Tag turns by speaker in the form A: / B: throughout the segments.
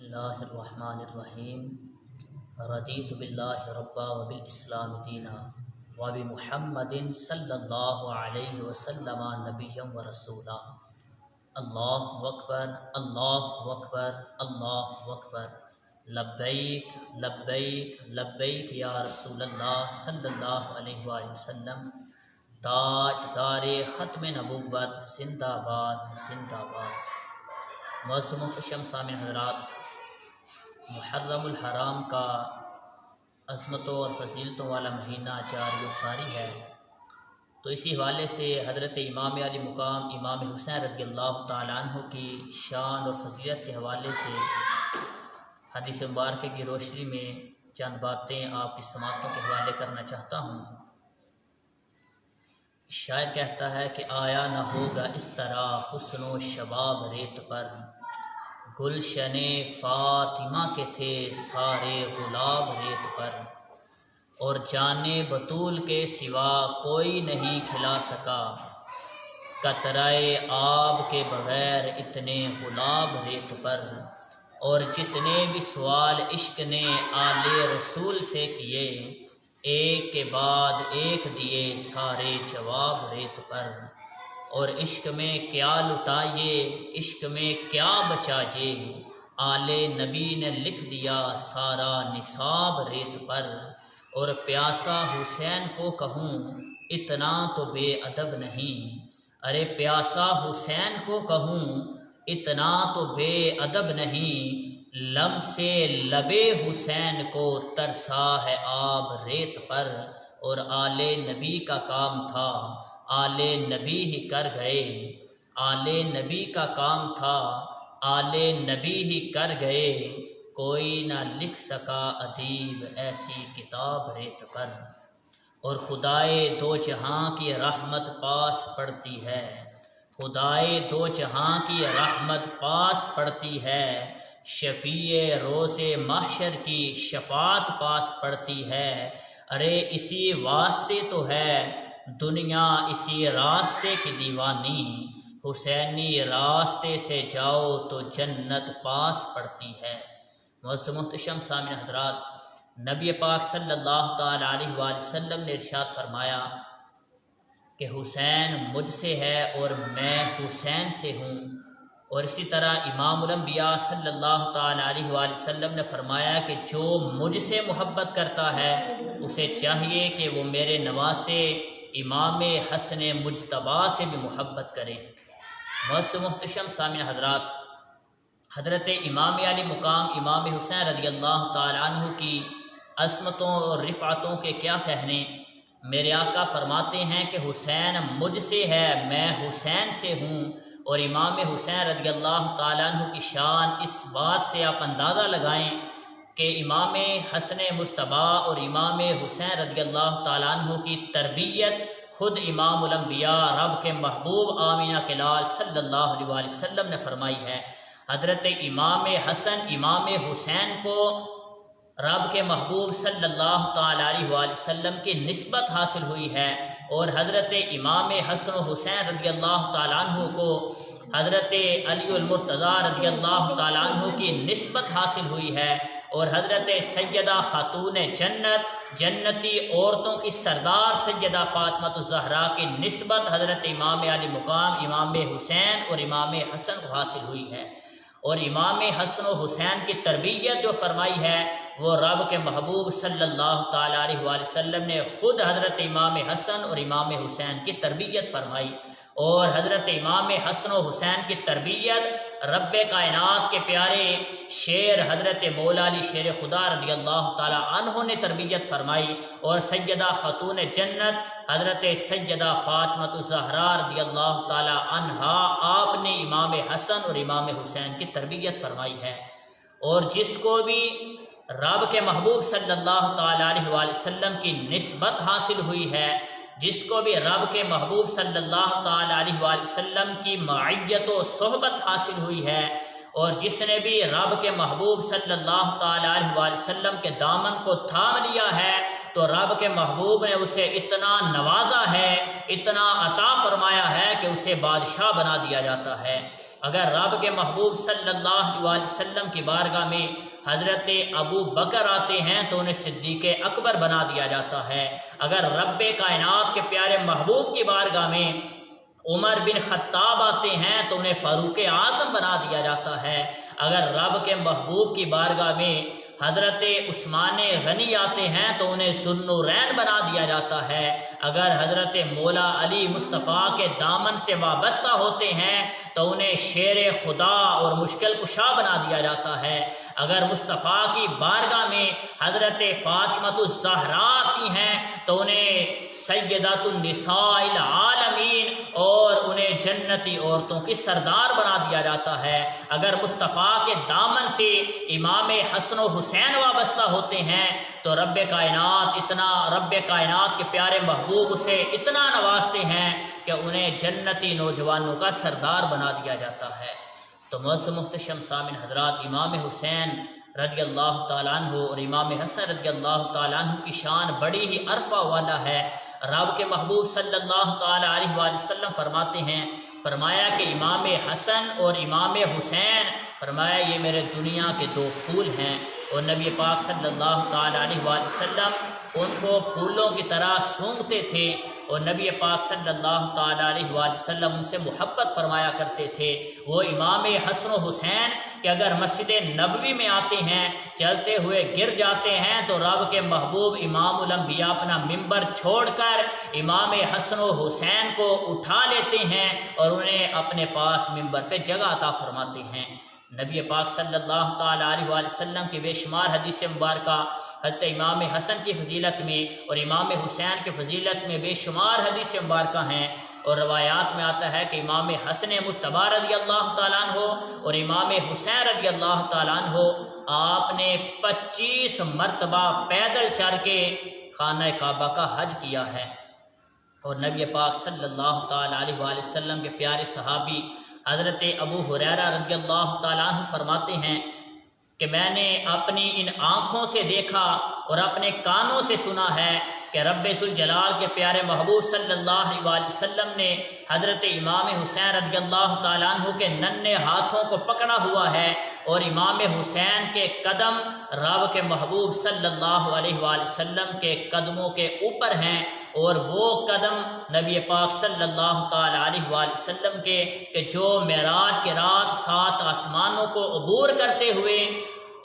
A: اللہ الرحمن الرحیم رضیت باللہ ربا وبالاسلام دینا وبمحمد صلی اللہ علیہ وسلم نبیا ورسولا۔ اللہ اکبر اللہ اکبر اللہ اکبر، لبیک لبیک لبیک یا رسول اللہ صلی اللہ علیہ وآلہ وسلم۔ تاج دار ختم نبوت زندہ باد زندہ باد۔ معصوم محتشم سامعین حضرات، محرم الحرام کا عظمتوں اور فضیلتوں والا مہینہ جاری و ساری ہے، تو اسی حوالے سے حضرت امام علی مقام امام حسین رضی اللہ تعالیٰ عنہ کی شان اور فضیلت کے حوالے سے حدیث مبارکہ کی روشنی میں چند باتیں آپ کی سماعتوں کے حوالے کرنا چاہتا ہوں۔ شاعر کہتا ہے کہ آیا نہ ہوگا اس طرح حسن و شباب ریت پر، گلشن فاطمہ کے تھے سارے گلاب ریت پر، اور جانے بطول کے سوا کوئی نہیں کھلا سکا، قطرۂ آب کے بغیر اتنے گلاب ریت پر، اور جتنے بھی سوال عشق نے آل رسول سے کیے، ایک کے بعد ایک دیے سارے جواب ریت پر، اور عشق میں کیا لٹائیے عشق میں کیا بچائیے، آل نبی نے لکھ دیا سارا نصاب ریت پر، اور پیاسا حسین کو کہوں اتنا تو بے ادب نہیں، ارے پیاسا حسین کو کہوں اتنا تو بے ادب نہیں، لم سے لبے حسین کو ترسا ہے آب ریت پر، اور آل نبی کا کام تھا آل نبی ہی کر گئے، آل نبی کا کام تھا آل نبی ہی کر گئے، کوئی نہ لکھ سکا ادیب ایسی کتاب ریت پر، اور خدائے دو جہاں کی رحمت پاس پڑتی ہے، خدائے دو جہاں کی رحمت پاس پڑتی ہے، شفیع روز محشر کی شفاعت پاس پڑتی ہے، ارے اسی واسطے تو ہے دنیا اسی راستے کی دیوانی، حسینی راستے سے جاؤ تو جنت پاس پڑتی ہے۔ معزز محتشم سامعین حضرات، نبی پاک صلی اللہ تعالیٰ علیہ وآلہ وسلم نے ارشاد فرمایا کہ حسین مجھ سے ہے اور میں حسین سے ہوں، اور اسی طرح امام الانبیاء صلی اللہ تعالیٰ علیہ وآلہ وسلم نے فرمایا کہ جو مجھ سے محبت کرتا ہے اسے چاہیے کہ وہ میرے نواسے امام حسن مجتبیٰ سے بھی محبت کرے۔ معزز محتشم سامعین حضرات، حضرت امام علی مقام امام حسین رضی اللہ تعالیٰ عنہ کی عظمتوں اور رفعتوں کے کیا کہنے۔ میرے آقا فرماتے ہیں کہ حسین مجھ سے ہے میں حسین سے ہوں، اور امام حسین رضی اللہ تعالیٰ عنہ کی شان اس بات سے آپ اندازہ لگائیں کہ امام حسن مجتبیٰ اور امام حسین رضی اللہ تعالیٰ عنہ کی تربیت خود امام الانبیاء رب کے محبوب آمینہ کے لال صلی اللہ علیہ وآلہ وسلم نے فرمائی ہے۔ حضرت امام حسن امام حسین کو رب کے محبوب صلی اللہ تعالیٰ علیہ وآلہ وسلم کی نسبت حاصل ہوئی ہے، اور حضرت امام حسن و حسین رضی اللہ تعالیٰ عنہ کو حضرت علی المرتضیٰ رضی اللہ تعالیٰ عنہ کی نسبت حاصل ہوئی ہے، اور حضرت سیدہ خاتون جنت جنتی عورتوں کی سردار سیدہ فاطمہ الزہرا کی نسبت حضرت امام علی مقام امام حسین اور امام حسن کو حاصل ہوئی ہے، اور امام حسن و حسین کی تربیت جو فرمائی ہے وہ رب کے محبوب صلی اللہ تعالیٰ علیہ وآلہ وسلم نے خود حضرت امام حسن اور امام حسین کی تربیت فرمائی، اور حضرت امام حسن و حسین کی تربیت رب کائنات کے پیارے شیر حضرت مولا علی شیر خدا رضی اللہ تعالیٰ عنہ نے تربیت فرمائی، اور سیدہ خاتون جنت حضرت سیدہ فاطمہ الزہرا رضی اللہ تعالیٰ عنہا آپ نے امام حسن اور امام حسین کی تربیت فرمائی ہے۔ اور جس کو بھی رب کے محبوب صلی اللہ تعالیٰ علیہ وآلہ وسلم کی نسبت حاصل ہوئی ہے، جس کو بھی رب کے محبوب صلی اللہ تعالیٰ علیہ وآلہ وسلم کی معیت و صحبت حاصل ہوئی ہے، اور جس نے بھی رب کے محبوب صلی اللہ تعالیٰ علیہ وآلہ وسلم کے دامن کو تھام لیا ہے، تو رب کے محبوب نے اسے اتنا نوازا ہے، اتنا عطا فرمایا ہے کہ اسے بادشاہ بنا دیا جاتا ہے۔ اگر رب کے محبوب صلی اللہ علیہ وسلم کی بارگاہ میں حضرت ابو بکر آتے ہیں تو انہیں صدیق اکبر بنا دیا جاتا ہے۔ اگر رب کائنات کے پیارے محبوب کی بارگاہ میں عمر بن خطاب آتے ہیں تو انہیں فاروق اعظم بنا دیا جاتا ہے۔ اگر رب کے محبوب کی بارگاہ میں حضرت عثمان غنی آتے ہیں تو انہیں ذوالنورین بنا دیا جاتا ہے۔ اگر حضرت مولا علی مصطفیٰ کے دامن سے وابستہ ہوتے ہیں تو انہیں شیر خدا اور مشکل کشا بنا دیا جاتا ہے۔ اگر مصطفیٰ کی بارگاہ میں حضرت فاطمہ الزہرا آتی ہیں تو انہیں سیدۃ النساء العالمین اور انہیں جنتی عورتوں کی سردار بنا دیا جاتا ہے۔ اگر مصطفیٰ کے دامن سے امام حسن و حسین وابستہ ہوتے ہیں تو رب کائنات کے پیارے محبوب اسے اتنا نوازتے ہیں کہ انہیں جنتی نوجوانوں کا سردار بنا دیا جاتا ہے۔ تو معزز محتشم سامعین حضرات، امام حسین رضی اللہ تعالیٰ عنہ اور امام حسن رضی اللہ تعالیٰ عنہ کی شان بڑی ہی عرفہ والا ہے۔ رب کے محبوب صلی اللہ تعالیٰ علیہ وآلہ وسلم فرماتے ہیں، فرمایا کہ امام حسن اور امام حسین، فرمایا یہ میرے دنیا کے دو پھول ہیں، اور نبی پاک صلی اللہ تعالیٰ علیہ وآلہ وسلم ان کو پھولوں کی طرح سونگھتے تھے، اور نبی پاک صلی اللہ تعالیٰ علیہ وآلہ وسلم ان سے محبت فرمایا کرتے تھے۔ وہ امام حسن و حسین کہ اگر مسجد نبوی میں آتے ہیں، چلتے ہوئے گر جاتے ہیں تو رب کے محبوب امام الانبیاء اپنا ممبر چھوڑ کر امام حسن و حسین کو اٹھا لیتے ہیں اور انہیں اپنے پاس ممبر پہ جگہ عطا فرماتے ہیں۔ نبی پاک صلی اللہ تعالیٰ علیہ وآلہ وسلم کی بے شمار حدیث مبارکہ حضرت امام حسن کی فضیلت میں اور امام حسین کی فضیلت میں بے شمار حدیث مبارکہ ہیں، اور روایات میں آتا ہے کہ امام حسن مجتبی رضی اللہ تعالیٰ عنہ اور امام حسین رضی اللہ تعالیٰ عنہ آپ نے 25 مرتبہ پیدل چل کے خانہ کعبہ کا حج کیا ہے۔ اور نبی پاک صلی اللہ تعالیٰ علیہ وآلہ وسلم کے پیارے صحابی حضرت ابو ہریرہ رضی اللہ تعالیٰ عنہ فرماتے ہیں کہ میں نے اپنی ان آنکھوں سے دیکھا اور اپنے کانوں سے سنا ہے کہ رب ذوالجلال کے پیارے محبوب صلی اللہ علیہ وآلہ وسلم نے حضرت امام حسین رضی اللہ تعالیٰ عنہ کے ننھے ہاتھوں کو پکڑا ہوا ہے، اور امام حسین کے قدم رب کے محبوب صلی اللہ علیہ وآلہ وسلم کے قدموں کے اوپر ہیں، اور وہ قدم نبی پاک صلی اللہ تعالیٰ علیہ وآلہ وسلم کے کہ جو معراج کے رات 7 آسمانوں کو عبور کرتے ہوئے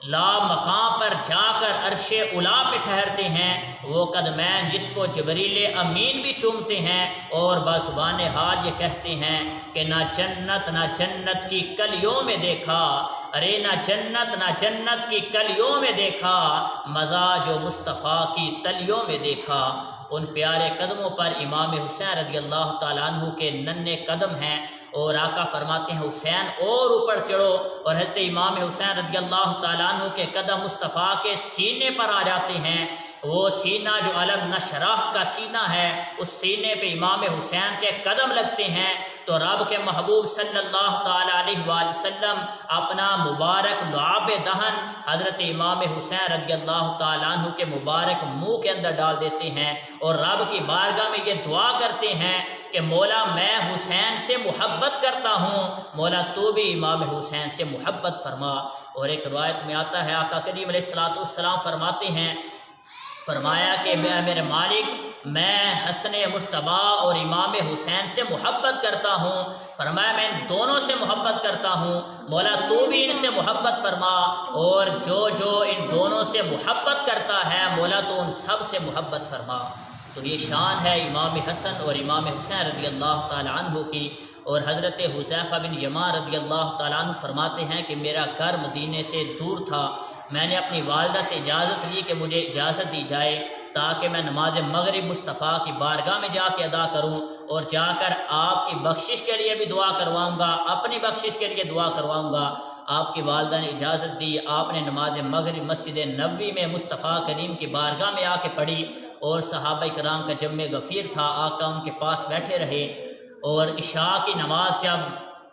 A: لا مقام پر جا کر عرش اولا پہ ٹھہرتے ہیں، وہ قدمین جس کو جبریل امین بھی چومتے ہیں اور بزبان حال یہ کہتے ہیں کہ نہ جنت کی کلیوں میں دیکھا، ارے نہ جنت کی کلیوں میں دیکھا، مزہ جو مصطفیٰ کی تلیوں میں دیکھا۔ ان پیارے قدموں پر امام حسین رضی اللہ تعالیٰ عنہ کے ننھے قدم ہیں، اور آقا فرماتے ہیں حسین اور اوپر چڑھو، اور حضرت امام حسین رضی اللہ تعالیٰ عنہ کے قدم مصطفیٰ کے سینے پر آ جاتے ہیں۔ وہ سینہ جو علم نشرح کا سینہ ہے، اس سینے پہ امام حسین کے قدم لگتے ہیں، تو رب کے محبوب صلی اللہ تعالیٰ علیہ وآلہ وسلم اپنا مبارک لعاب دہن حضرت امام حسین رضی اللہ تعالیٰ عنہ کے مبارک منہ کے اندر ڈال دیتے ہیں، اور رب کی بارگاہ میں یہ دعا کرتے ہیں کہ مولا میں حسین سے محبت کرتا ہوں، مولا تو بھی امام حسین سے محبت فرما۔ اور ایک روایت میں آتا ہے آقا کریم علیہ الصلوۃ والسلام فرماتے ہیں، فرمایا کہ میرے مالک میں حسن مجتبی اور امام حسین سے محبت کرتا ہوں، فرمایا میں ان دونوں سے محبت کرتا ہوں، مولا تو بھی ان سے محبت فرما، اور جو ان دونوں سے محبت کرتا ہے مولا تو ان سب سے محبت فرما۔ تو یہ شان ہے امام حسن اور امام حسین رضی اللہ تعالیٰ عنہ کی۔ اور حضرت حذیفہ بن یمان رضی اللہ تعالیٰ عنہ فرماتے ہیں کہ میرا گھر مدینے سے دور تھا، میں نے اپنی والدہ سے اجازت لی کہ مجھے اجازت دی جائے تاکہ میں نماز مغرب مصطفیٰ کی بارگاہ میں جا کے ادا کروں، اور جا کر آپ کی بخشش کے لیے بھی دعا کرواؤں گا، اپنی بخشش کے لیے دعا کرواؤں گا۔ آپ کی والدہ نے اجازت دی، آپ نے نماز مغرب مسجد نبوی میں مصطفیٰ کریم کی بارگاہ میں آ کے پڑھی، اور صحابہ کرام کا جمع غفیر تھا، آقا ان کے پاس بیٹھے رہے، اور عشاء کی نماز جب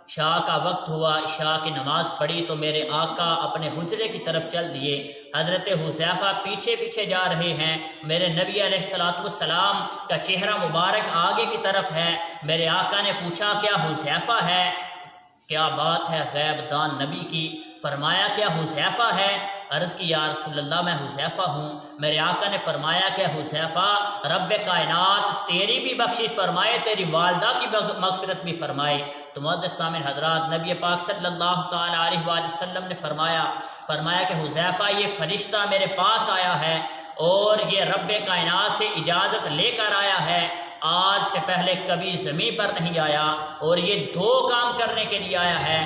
A: عشاء کا وقت ہوا، عشاء کی نماز پڑھی تو میرے آقا اپنے حجرے کی طرف چل دیے، حضرت حذیفہ پیچھے پیچھے جا رہے ہیں، میرے نبی علیہ الصلوۃ والسلام کا چہرہ مبارک آگے کی طرف ہے۔ میرے آقا نے پوچھا کیا حذیفہ ہے؟ کیا بات ہے غیب دان نبی کی۔ فرمایا کیا حذیفہ ہے؟ عرض کی یا رسول اللہ میں حذیفہ ہوں۔ میرے آقا نے فرمایا کہ حذیفہ رب کائنات تیری بھی بخشش فرمائے، تیری والدہ کی مغفرت بھی فرمائے۔ تو معزز سامعین حضرات، نبی پاک صلی اللہ تعالیٰ علیہ وآلہ وسلم نے فرمایا کہ حذیفہ یہ فرشتہ میرے پاس آیا ہے اور یہ رب کائنات سے اجازت لے کر آیا ہے، آج سے پہلے کبھی زمین پر نہیں آیا، اور یہ 2 کام کرنے کے لیے آیا ہے۔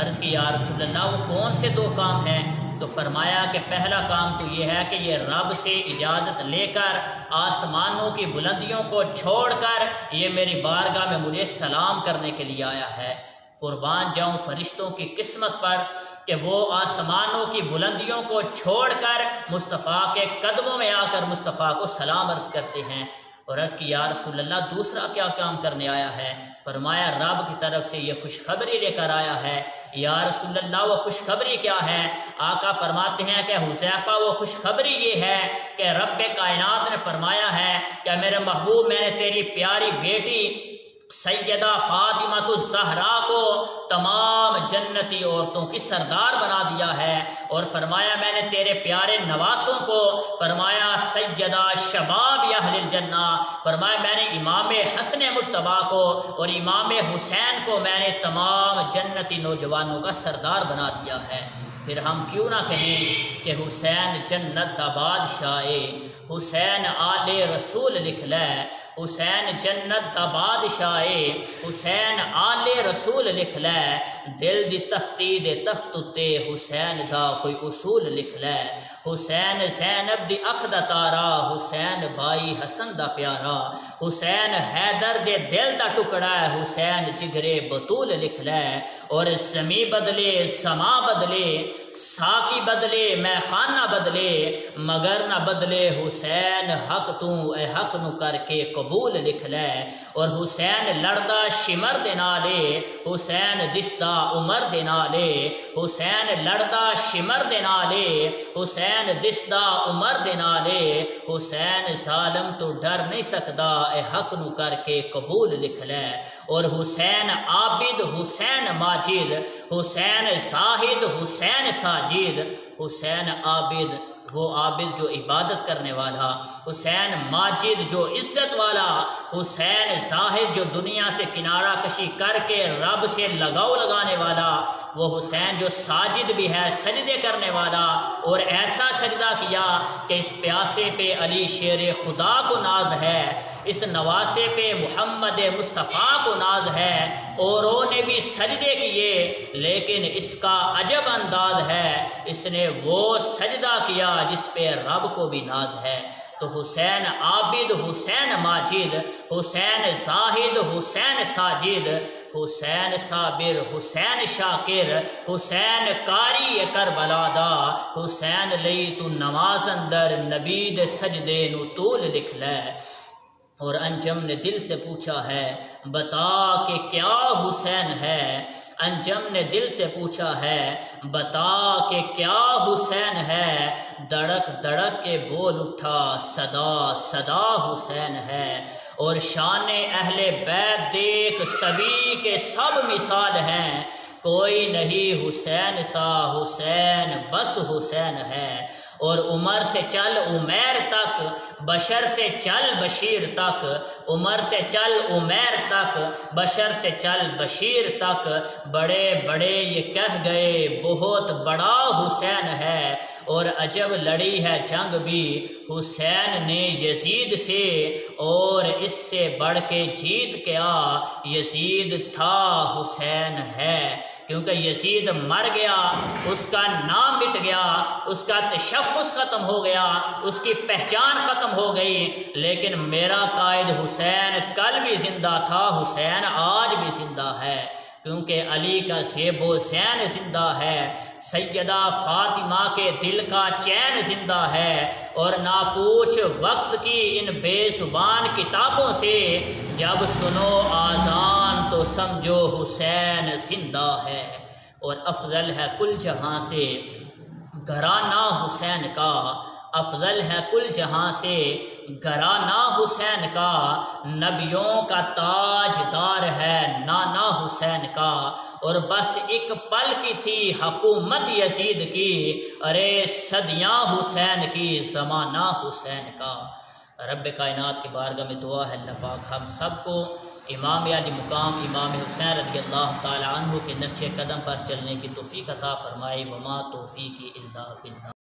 A: عرض کی یا رسول اللہ وہ کون سے 2 کام ہیں؟ تو فرمایا کہ پہلا کام تو یہ ہے کہ یہ رب سے اجازت لے کر آسمانوں کی بلندیوں کو چھوڑ کر یہ میری بارگاہ میں مجھے سلام کرنے کے لیے آیا ہے۔ قربان جاؤں فرشتوں کی قسمت پر کہ وہ آسمانوں کی بلندیوں کو چھوڑ کر مصطفیٰ کے قدموں میں آ کر مصطفیٰ کو سلام عرض کرتے ہیں۔ اور عرض کی یا رسول اللہ دوسرا کیا کام کرنے آیا ہے؟ فرمایا رب کی طرف سے یہ خوشخبری لے کر آیا ہے۔ یا رسول اللہ وہ خوشخبری کیا ہے؟ آقا فرماتے ہیں کہ حذیفہ وہ خوشخبری یہ ہے کہ رب کائنات نے فرمایا ہے کہ میرے محبوب میں نے تیری پیاری بیٹی سیدہ فاطمہ الزہرا کو تمام جنتی عورتوں کی سردار بنا دیا ہے، اور فرمایا میں نے تیرے پیارے نواسوں کو فرمایا سیدہ شباب اہل الجنہ، فرمایا میں نے امام حسن مرتبہ کو اور امام حسین کو میں نے تمام جنتی نوجوانوں کا سردار بنا دیا ہے۔ پھر ہم کیوں نہ کہیں کہ حسین جنت دا بادشاہ، حسین آل رسول لکھ لے، حسین جنت دا بادشاہ، حسین آل رسول لکھ لے، دل دی تختی دے تخت اتے حسین دا کوئی اصول لکھ لے، حسین زینب دی اکھ دا تارا، حسین بھائی حسن دا پیارا، حسین حیدر دے دل دا ٹکڑا ہے، حسین جگرے بطول لکھ لے، اور زمیں بدلے سما بدلے ساقی بدلے میں خانہ بدلے مگر نہ بدلے حسین حق تو اے حق نو کر کے قبول لکھ لے، اور حسین لڑدا شمر دے نالے حسین دستا عمر دے نالے، حسین لڑدا شمر دے نالے حسین دستا عمر دے نالے، حسین ظالم تو ڈر نہیں سکدا اے حق نو کر کے قبول لکھ لے، اور حسین عابد حسین ماجد حسین زاہد حسین ساجد، حسین عابد وہ عابد جو عبادت کرنے والا، حسین ماجد جو عزت والا، حسین زاہد جو دنیا سے کنارہ کشی کر کے رب سے لگاؤ لگانے والا، وہ حسین جو ساجد بھی ہے سجدے کرنے والا، اور ایسا سجدہ کیا کہ اس پیاسے پہ علی شیر خدا کو ناز ہے، اس نواسے پہ محمد مصطفیٰ کو ناز ہے، اوروں نے بھی سجدے کیے لیکن اس کا عجب انداز ہے، اس نے وہ سجدہ کیا جس پہ رب کو بھی ناز ہے۔ تو حسین عابد حسین ماجد حسین زاہد حسین ساجد، حسین صابر حسین شاکر، حسین قاری کربلا دا، حسین لئی تو نماز اندر نبی دے سجدے نو طول لکھ لے۔ اور انجم نے دل سے پوچھا ہے بتا کہ کیا حسین ہے، انجم نے دل سے پوچھا ہے بتا کہ کیا حسین ہے، دڑک دڑک کے بول اٹھا صدا صدا حسین ہے، اور شان اہل بیت دیکھ سبھی کے سب مثال ہیں، کوئی نہیں حسین سا حسین بس حسین ہے، اور عمر سے چل عمیر تک بشر سے چل بشیر تک، عمر سے چل عمیر تک بشر سے چل بشیر تک، بڑے بڑے یہ کہہ گئے بہت بڑا حسین ہے، اور عجب لڑی ہے جنگ بھی حسین نے یزید سے، اور اس سے بڑھ کے جیت کیا یزید تھا حسین ہے، کیونکہ یزید مر گیا، اس کا نام مٹ گیا، اس کا تشخص ختم ہو گیا، اس کی پہچان ختم ہو گئی، لیکن میرا قائد حسین کل بھی زندہ تھا، حسین آج بھی زندہ ہے، کیونکہ علی کا زیب و زین زندہ ہے، سیدہ فاطمہ کے دل کا چین زندہ ہے، اور نہ پوچھ وقت کی ان بے زبان کتابوں سے، جب سنو آذان تو سمجھو حسین زندہ ہے، اور افضل ہے کل جہاں سے گھرانہ حسین کا، افضل ہے کل جہاں سے گھرانہ حسین کا نبیوں کا تاجدار ہے نانا حسین کا، اور بس ایک پل کی تھی حکومت یزید کی، ارے صدیاں حسین کی زمانہ حسین کا۔ رب کائنات کی بارگاہ میں دعا ہے اللہ پاک ہم سب کو امام علی مقام امام حسین رضی اللہ تعالی عنہ کے نقش قدم پر چلنے کی توفیق عطا فرمائے۔ وما توفیقی الا باللہ۔